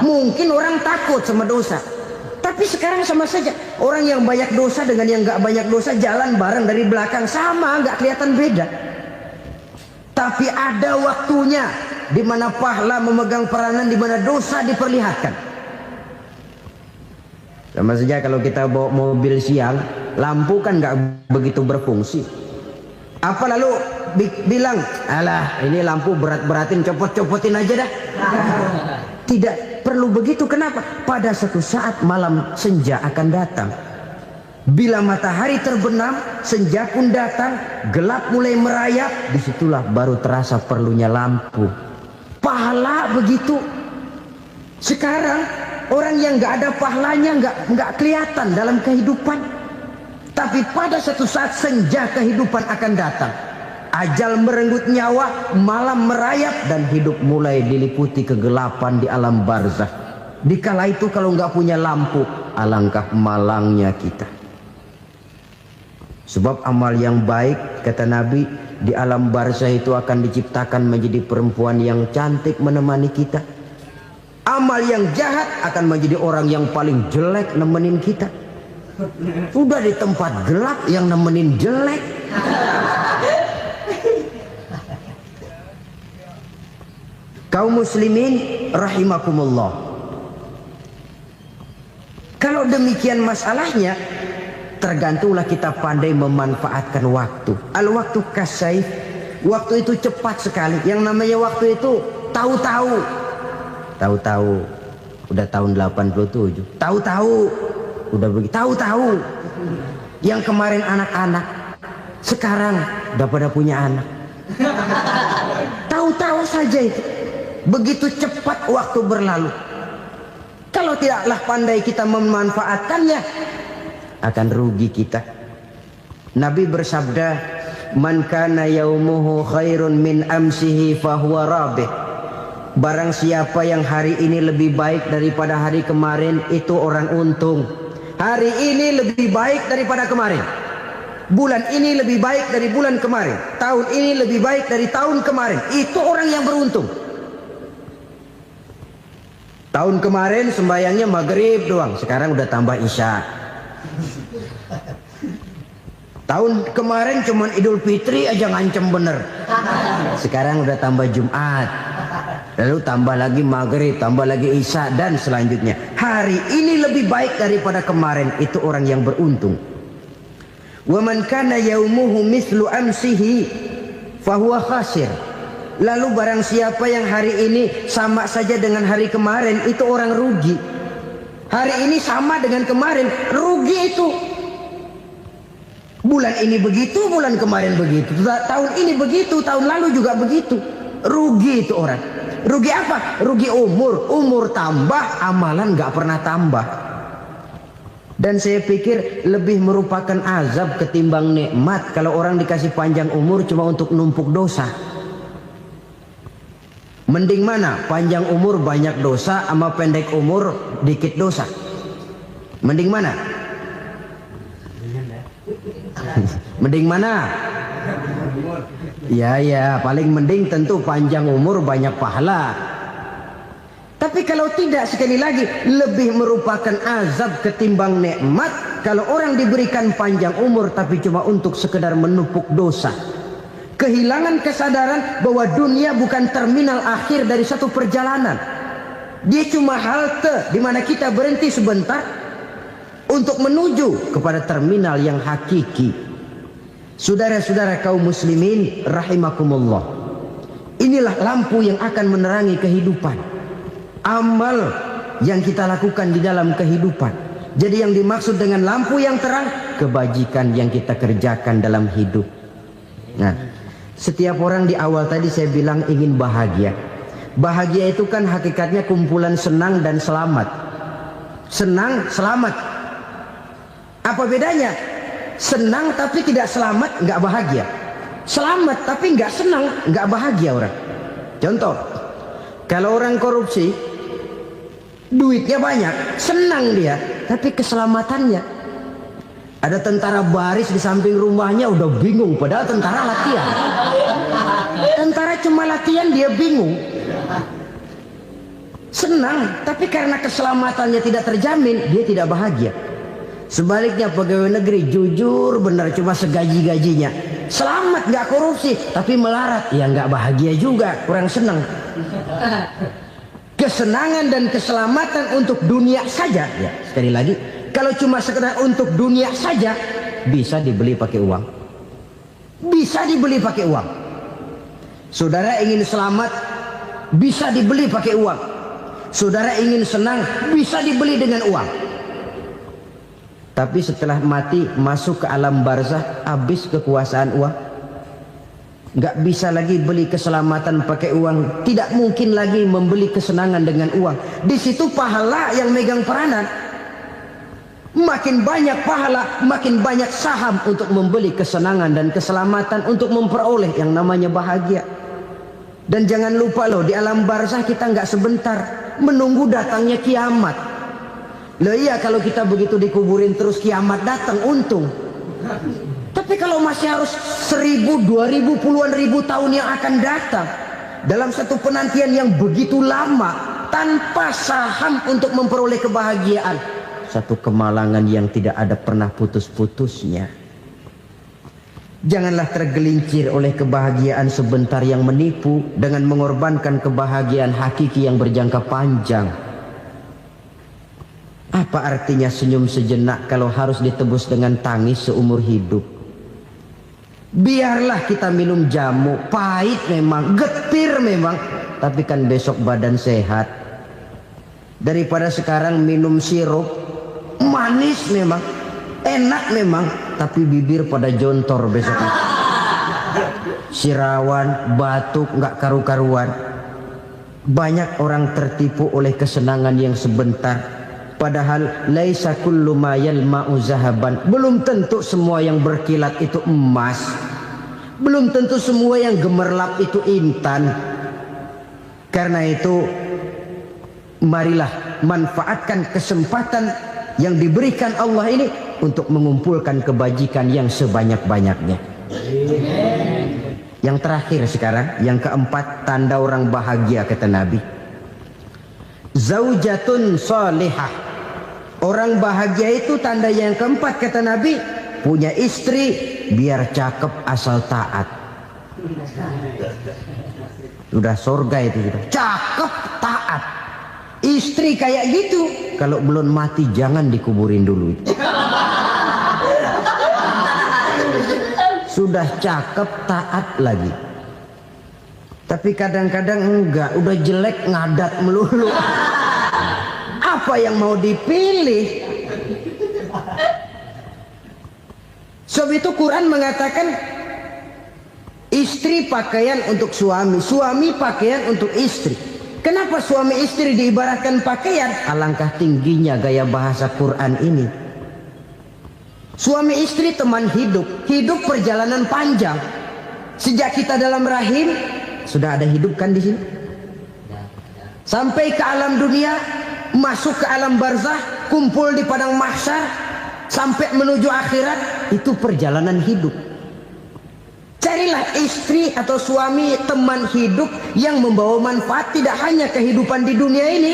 mungkin orang takut sama dosa. Tapi sekarang sama saja, orang yang banyak dosa dengan yang nggak banyak dosa jalan bareng dari belakang, sama, nggak kelihatan beda. Tapi ada waktunya di mana pahala memegang peranan, di mana dosa diperlihatkan. Sama saja kalau kita bawa mobil siang, lampu kan nggak begitu berfungsi. Apa lalu bilang, alah ini lampu berat-beratin, copot-copotin aja dah. Tidak perlu begitu. Kenapa? Pada suatu saat malam senja akan datang. Bila matahari terbenam, senja pun datang, gelap mulai merayap, disitulah baru terasa perlunya lampu. Pahala begitu. Sekarang orang yang nggak ada pahalanya nggak kelihatan dalam kehidupan. Tapi pada suatu saat senja kehidupan akan datang. Ajal merenggut nyawa, malam merayap, dan hidup mulai diliputi kegelapan di alam barzakh. Dikala itu kalau nggak punya lampu, alangkah malangnya kita. Sebab amal yang baik, kata Nabi, di alam barzakh itu akan diciptakan menjadi perempuan yang cantik menemani kita. Amal yang jahat akan menjadi orang yang paling jelek nemenin kita. Sudah di tempat gelap yang nemenin jelek. Kaum muslimin rahimakumullah. Kalau demikian masalahnya, tergantunglah kita pandai memanfaatkan waktu. Al-waktu kasayf, waktu itu cepat sekali. Yang namanya waktu itu tahu-tahu. Tahu-tahu udah tahun 87. Tahu-tahu udah begitu. Tahu-tahu yang kemarin anak-anak, sekarang udah pada punya anak. tahu-tahu saja itu. Begitu cepat waktu berlalu. Kalau tidaklah pandai kita memanfaatkannya, akan rugi kita. Nabi bersabda, "Man kana yaumuhu khairun min amsihi fahuwa rabih." Barang siapa yang hari ini lebih baik daripada hari kemarin, itu orang untung. Hari ini lebih baik daripada kemarin. Bulan ini lebih baik dari bulan kemarin. Tahun ini lebih baik dari tahun kemarin. Itu orang yang beruntung. Tahun kemarin sembayangnya maghrib doang, sekarang udah tambah isya. Tahun kemarin cuman Idul Fitri aja ngancem bener, sekarang udah tambah Jumat, lalu tambah lagi maghrib, tambah lagi isya, dan selanjutnya. Hari ini lebih baik daripada kemarin, itu orang yang beruntung. Wa man kana yaumuhu mislu amsihi fahuwa khasir. Lalu barang siapa yang hari ini sama saja dengan hari kemarin, itu orang rugi. Hari ini sama dengan kemarin, rugi itu. Bulan ini begitu, bulan kemarin begitu, tahun ini begitu, tahun lalu juga begitu. Rugi itu orang. Rugi apa? Rugi umur. Umur tambah, amalan gak pernah tambah. Dan saya pikir lebih merupakan azab ketimbang nikmat kalau orang dikasih panjang umur cuma untuk numpuk dosa. Mending mana? Panjang umur banyak dosa sama pendek umur dikit dosa. Mending mana? Mending mana? Ya, paling mending tentu panjang umur banyak pahala. Tapi kalau tidak, sekali lagi, lebih merupakan azab ketimbang nikmat kalau orang diberikan panjang umur tapi cuma untuk sekedar menumpuk dosa. Kehilangan kesadaran bahwa dunia bukan terminal akhir dari satu perjalanan. Dia cuma halte di mana kita berhenti sebentar untuk menuju kepada terminal yang hakiki. Saudara-saudara kaum muslimin rahimakumullah, inilah lampu yang akan menerangi kehidupan. Amal yang kita lakukan di dalam kehidupan. Jadi yang dimaksud dengan lampu yang terang, kebajikan yang kita kerjakan dalam hidup. Nah, setiap orang di awal tadi saya bilang ingin bahagia. Bahagia itu kan hakikatnya kumpulan senang dan selamat. Senang, selamat. Apa bedanya? Senang tapi tidak selamat, nggak bahagia. Selamat tapi nggak senang, nggak bahagia orang. Contoh, kalau orang korupsi, duitnya banyak, senang dia, tapi keselamatannya. Ada tentara baris di samping rumahnya udah bingung, padahal tentara latihan. Tentara cuma latihan, dia bingung. Senang, tapi karena keselamatannya tidak terjamin, dia tidak bahagia. Sebaliknya pegawai negeri jujur benar, cuma segaji-gajinya, selamat nggak korupsi tapi melarat, ya nggak bahagia juga, kurang senang. Kesenangan dan keselamatan untuk dunia saja, ya sekali lagi, kalau cuma sekedar untuk dunia saja, bisa dibeli pakai uang, bisa dibeli pakai uang. Saudara ingin selamat, bisa dibeli pakai uang. Saudara ingin senang, bisa dibeli dengan uang. Tapi setelah mati masuk ke alam barzah, habis kekuasaan uang. Nggak bisa lagi beli keselamatan pakai uang. Tidak mungkin lagi membeli kesenangan dengan uang. Di situ pahala yang megang peranan. Makin banyak pahala, makin banyak saham untuk membeli kesenangan dan keselamatan, untuk memperoleh yang namanya bahagia. Dan jangan lupa loh, di alam barzah kita nggak sebentar, menunggu datangnya kiamat. Loh iya, kalau kita begitu dikuburin terus kiamat datang, untung. Tapi kalau masih harus 1000, 2000, puluhan ribu tahun yang akan datang, dalam satu penantian yang begitu lama, tanpa saham untuk memperoleh kebahagiaan, satu kemalangan yang tidak ada pernah putus-putusnya. Janganlah tergelincir oleh kebahagiaan sebentar yang menipu dengan mengorbankan kebahagiaan hakiki yang berjangka panjang. Apa artinya senyum sejenak kalau harus ditebus dengan tangis seumur hidup? Biarlah kita minum jamu, pahit memang, getir memang, tapi kan besok badan sehat. Daripada sekarang minum sirup, manis memang, enak memang, tapi bibir pada jontor besok. sirawan, batuk, nggak karu-karuan. Banyak orang tertipu oleh kesenangan yang sebentar. Padahal laisa kullu ma yalma'u zahaban. Belum tentu semua yang berkilat itu emas. Belum tentu semua yang gemerlap itu intan. Karena itu marilah manfaatkan kesempatan yang diberikan Allah ini untuk mengumpulkan kebajikan yang sebanyak-banyaknya. Yang terakhir sekarang, yang keempat, tanda orang bahagia kata Nabi. Zaujatun salihah. Orang bahagia itu tanda yang keempat kata Nabi, punya istri biar cakep asal taat. Sudah surga itu sudah. Cakep taat. Istri kayak gitu, kalau belum mati jangan dikuburin dulu. Sudah cakep taat lagi. Tapi kadang-kadang enggak, udah jelek ngadat melulu. Apa yang mau dipilih? Sebab itu Quran mengatakan istri pakaian untuk suami, suami pakaian untuk istri. Kenapa suami istri diibaratkan pakaian? Alangkah tingginya gaya bahasa Quran ini. Suami istri teman hidup, hidup perjalanan panjang. Sejak kita dalam rahim sudah ada hidup kan di sini. Sampai ke alam dunia, masuk ke alam barzah, kumpul di padang mahsyar, sampai menuju akhirat, itu perjalanan hidup. Carilah istri atau suami teman hidup yang membawa manfaat tidak hanya kehidupan di dunia ini,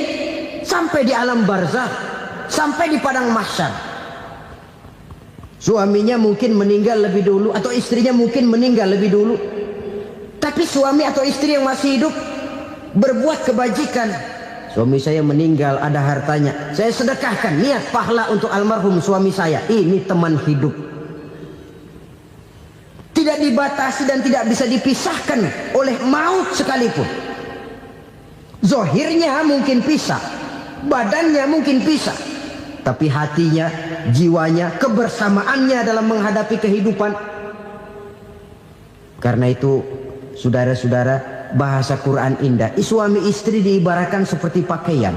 sampai di alam barzah, sampai di padang mahsyar. Suaminya mungkin meninggal lebih dulu atau istrinya mungkin meninggal lebih dulu. Tapi suami atau istri yang masih hidup berbuat kebajikan. Suami saya meninggal, ada hartanya, saya sedekahkan, niat pahala untuk almarhum suami saya. Ini teman hidup. Tidak dibatasi dan tidak bisa dipisahkan oleh maut sekalipun. Zohirnya mungkin pisah, badannya mungkin pisah, tapi hatinya, jiwanya, kebersamaannya dalam menghadapi kehidupan. Karena itu saudara-saudara, bahasa Quran indah. Suami istri diibaratkan seperti pakaian.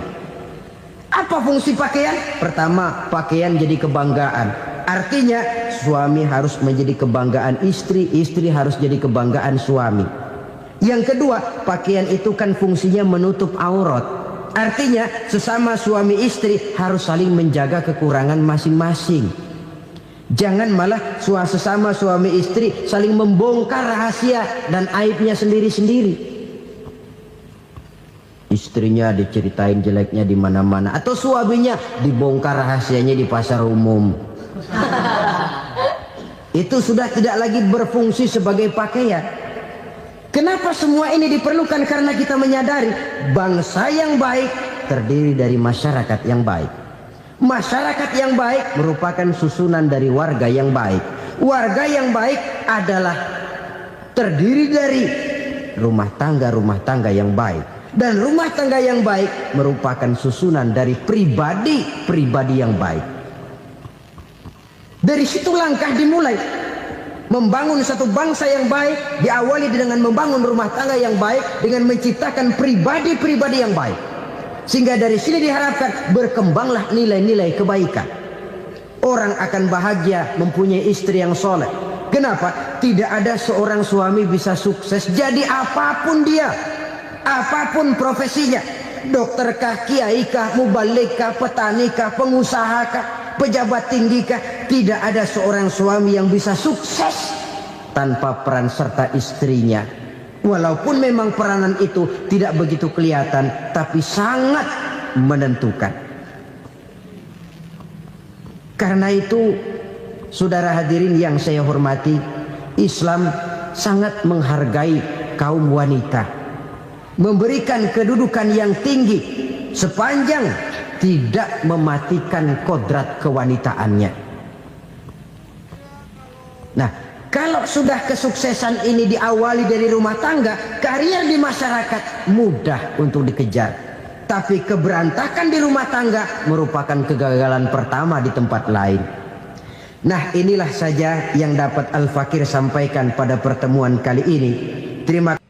Apa fungsi pakaian? Pertama, pakaian jadi kebanggaan. Artinya suami harus menjadi kebanggaan istri, istri harus jadi kebanggaan suami. Yang kedua, pakaian itu kan fungsinya menutup aurat. Artinya sesama suami istri harus saling menjaga kekurangan masing-masing. Jangan malah sesama suami istri saling membongkar rahasia dan aibnya sendiri-sendiri. Istrinya diceritain jeleknya di mana-mana, atau suaminya dibongkar rahasianya di pasar umum. Itu sudah tidak lagi berfungsi sebagai pakaian. Kenapa semua ini diperlukan? Karena kita menyadari bangsa yang baik terdiri dari masyarakat yang baik. Masyarakat yang baik merupakan susunan dari warga yang baik. Warga yang baik adalah terdiri dari rumah tangga yang baik. Dan rumah tangga yang baik merupakan susunan dari pribadi yang baik. Dari situ langkah dimulai. Membangun satu bangsa yang baik diawali dengan membangun rumah tangga yang baik, dengan menciptakan pribadi-pribadi yang baik. Sehingga dari sini diharapkan berkembanglah nilai-nilai kebaikan. Orang akan bahagia mempunyai istri yang soleh. Kenapa? Tidak ada seorang suami bisa sukses jadi apapun dia, apapun profesinya. Dokterkah, kiaikah, mubalikah, petanikah, pengusahakah, pejabat tinggikah, tidak ada seorang suami yang bisa sukses tanpa peran serta istrinya. Walaupun memang peranan itu tidak begitu kelihatan, tapi sangat menentukan. Karena itu, saudara hadirin yang saya hormati, Islam sangat menghargai kaum wanita, memberikan kedudukan yang tinggi sepanjang tidak mematikan kodrat kewanitaannya. Nah, kalau sudah kesuksesan ini diawali dari rumah tangga, karier di masyarakat mudah untuk dikejar. Tapi keberantakan di rumah tangga merupakan kegagalan pertama di tempat lain. Nah, inilah saja yang dapat Al-Fakir sampaikan pada pertemuan kali ini. Terima kasih.